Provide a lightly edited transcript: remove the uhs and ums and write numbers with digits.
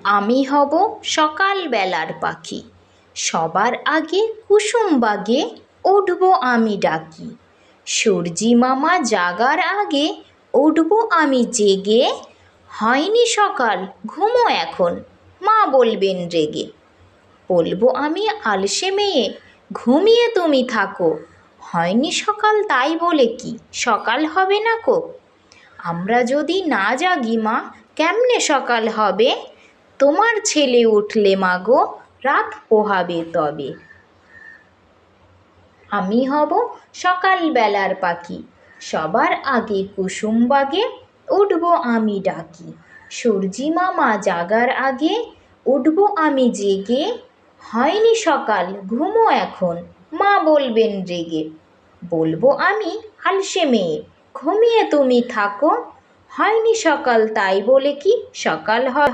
আমি হব সকালবেলার পাখি, সবার আগে কুসুম বাগে উঠব আমি ডাকি। সূর্যি মামা জাগার আগে উঠব আমি জেগে, হয়নি সকাল ঘুমো এখন, মা বলবেন রেগে। বলবো আমি আলসে মেয়ে, ঘুমিয়ে তুমি থাকো, হয়নি সকাল তাই বলে কি সকাল হবে না কো। আমরা যদি না জাগি মা কেমনে সকাল হবে, তোমার ছেলে উঠলে মাগো রাত পোহাবে তবে। আমি হব সকালবেলার পাখি, সবার আগে কুসুম বাগে উঠব আমি ডাকি। সূর্যি মামা জাগার আগে উঠব আমি জেগে, হয়নি সকাল ঘুমো এখন, মা বলবেন রেগে। বলবো আমি আলসে মেয়ে, ঘুমিয়ে তুমি থাকো, হয়নি সকাল তাই বলে কি সকাল হয়।